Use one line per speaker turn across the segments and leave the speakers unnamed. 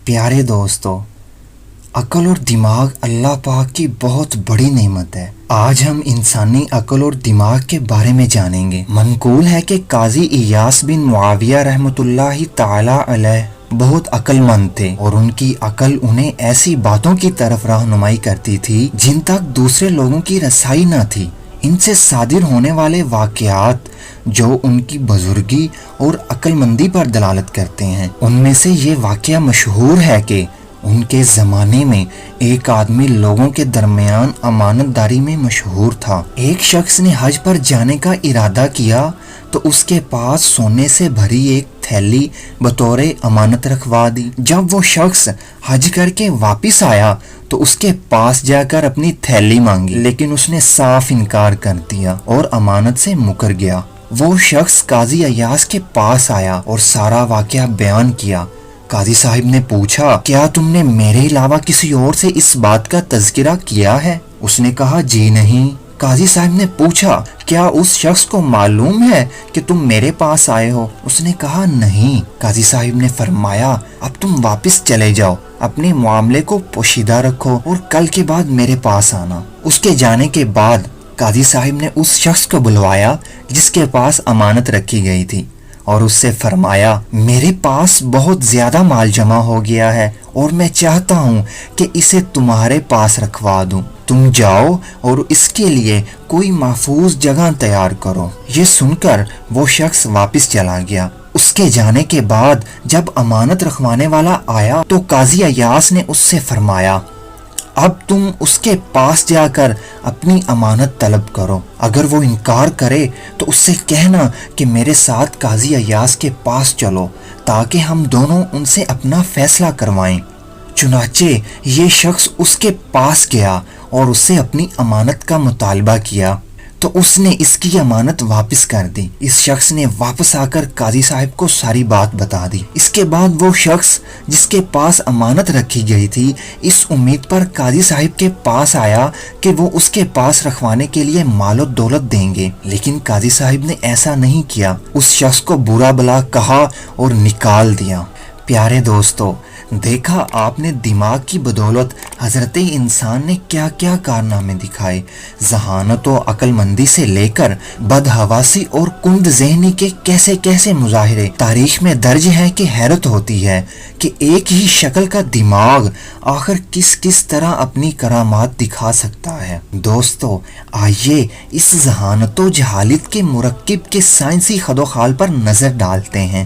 پیارے دوستو، عقل اور دماغ اللہ پاک کی بہت بڑی نعمت ہے۔ آج ہم انسانی عقل اور دماغ کے بارے میں جانیں گے۔ منقول ہے کہ قاضی ایاس بن معاویہ رحمۃ اللہ تعالی علیہ بہت عقل مند تھے اور ان کی عقل انہیں ایسی باتوں کی طرف رہنمائی کرتی تھی جن تک دوسرے لوگوں کی رسائی نہ تھی۔ ان سے صادر ہونے والے واقعات جو ان کی بزرگی اور عقل مندی پر دلالت کرتے ہیں، ان میں سے یہ واقعہ مشہور ہے کہ ان کے زمانے میں ایک آدمی لوگوں کے درمیان امانت داری میں مشہور تھا۔ ایک شخص نے حج پر جانے کا ارادہ کیا تو اس کے پاس سونے سے بھری ایک تھیلی بطور امانت رکھوا دی۔ جب وہ شخص حج کر کے واپس آیا تو اس کے پاس جا کر اپنی تھیلی مانگی، لیکن اس نے صاف انکار کر دیا اور امانت سے مکر گیا۔ وہ شخص قاضی ایاس کے پاس آیا اور سارا واقعہ بیان کیا۔ قاضی صاحب نے پوچھا، کیا تم نے میرے علاوہ کسی اور سے اس بات کا تذکرہ کیا ہے؟ اس نے کہا، جی نہیں۔ قاضی صاحب نے پوچھا، کیا اس شخص کو معلوم ہے کہ تم میرے پاس آئے ہو؟ اس نے کہا، نہیں۔ قاضی صاحب نے فرمایا، اب تم واپس چلے جاؤ، اپنے معاملے کو پوشیدہ رکھو اور کل کے بعد میرے پاس آنا۔ اس کے جانے کے بعد قاضی صاحب نے اس شخص کو بلوایا جس کے پاس امانت رکھی گئی تھی اور اس سے فرمایا، میرے پاس بہت زیادہ مال جمع ہو گیا ہے اور میں چاہتا ہوں کہ اسے تمہارے پاس رکھوا دوں۔ تم جاؤ اور اس کے لیے کوئی محفوظ جگہ تیار کرو۔ یہ سن کر وہ شخص واپس چلا گیا۔ اس کے جانے کے بعد جب امانت رکھوانے والا آیا تو قاضی ایاس نے اس سے فرمایا، اب تم اس کے پاس جا کر اپنی امانت طلب کرو۔ اگر وہ انکار کرے تو اس سے کہنا کہ میرے ساتھ قاضی ایاس کے پاس چلو تاکہ ہم دونوں ان سے اپنا فیصلہ کروائیں۔ چنانچہ یہ شخص اس کے پاس گیا اور اس سے اپنی امانت کا مطالبہ کیا تو اس نے اس کی امانت واپس کر دی۔ اس شخص نے واپس آ کر قاضی صاحب کو ساری بات بتا دی۔ اس کے بعد وہ شخص جس کے پاس امانت رکھی گئی تھی اس امید پر قاضی صاحب کے پاس آیا کہ وہ اس کے پاس رکھوانے کے لیے مال و دولت دیں گے، لیکن قاضی صاحب نے ایسا نہیں کیا۔ اس شخص کو برا بھلا کہا اور نکال دیا۔ پیارے دوستو، دیکھا آپ نے دماغ کی بدولت حضرت انسان نے کیا کیا کارنامے دکھائے۔ ذہانت و عقل مندی سے لے کر بدحواسی اور کند ذہنی کے کیسے کیسے مظاہرے تاریخ میں درج ہیں کہ حیرت ہوتی ہے کہ ایک ہی شکل کا دماغ آخر کس طرح اپنی کرامات دکھا سکتا ہے۔ دوستو، آئیے اس ذہانت و جہالت کے مرکب کے سائنسی خد و خال پر نظر ڈالتے ہیں۔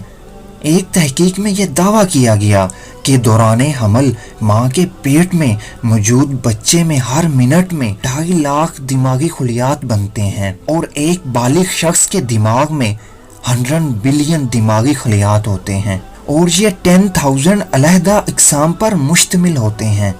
ایک تحقیق میں یہ دعویٰ کیا گیا کہ دوران حمل ماں کے پیٹ میں موجود بچے میں ہر منٹ میں 2.5 لاکھ دماغی خلیات بنتے ہیں اور ایک بالغ شخص کے دماغ میں 100 بلین دماغی خلیات ہوتے ہیں اور یہ 10,000 علیحدہ اقسام پر مشتمل ہوتے ہیں۔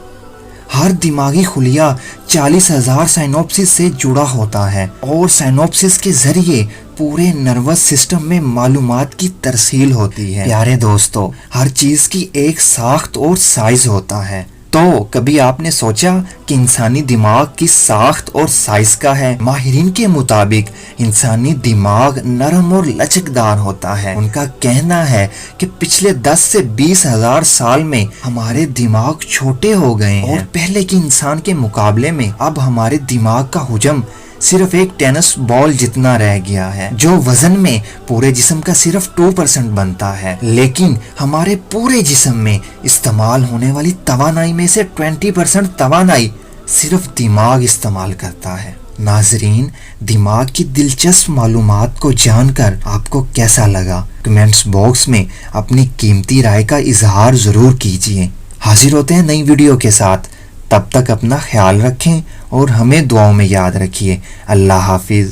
ہر دماغی خلیہ 40,000 سائنوپسس سے جڑا ہوتا ہے اور سائنوپسس کے ذریعے پورے نروس سسٹم میں معلومات کی ترسیل ہوتی ہے۔ پیارے دوستو، ہر چیز کی ایک ساخت اور سائز ہوتا ہے۔ تو کبھی آپ نے سوچا کہ انسانی دماغ کس ساخت اور سائز کا ہے؟ ماہرین کے مطابق انسانی دماغ نرم اور لچکدار ہوتا ہے۔ ان کا کہنا ہے کہ پچھلے 10 سے 20,000 سال میں ہمارے دماغ چھوٹے ہو گئے ہیں اور پہلے کے انسان کے مقابلے میں اب ہمارے دماغ کا حجم صرف ایک ٹینس بال جتنا رہ گیا ہے، جو وزن میں پورے جسم کا صرف 2% بنتا ہے، لیکن ہمارے پورے جسم میں استعمال ہونے والی توانائی میں سے 20% توانائی صرف دماغ استعمال کرتا ہے۔ ناظرین، دماغ کی دلچسپ معلومات کو جان کر آپ کو کیسا لگا؟ کمنٹس باکس میں اپنی قیمتی رائے کا اظہار ضرور کیجیے۔ حاضر ہوتے ہیں نئی ویڈیو کے ساتھ، تب تک اپنا خیال رکھیں اور ہمیں دعاؤں میں یاد رکھیے۔ اللہ حافظ۔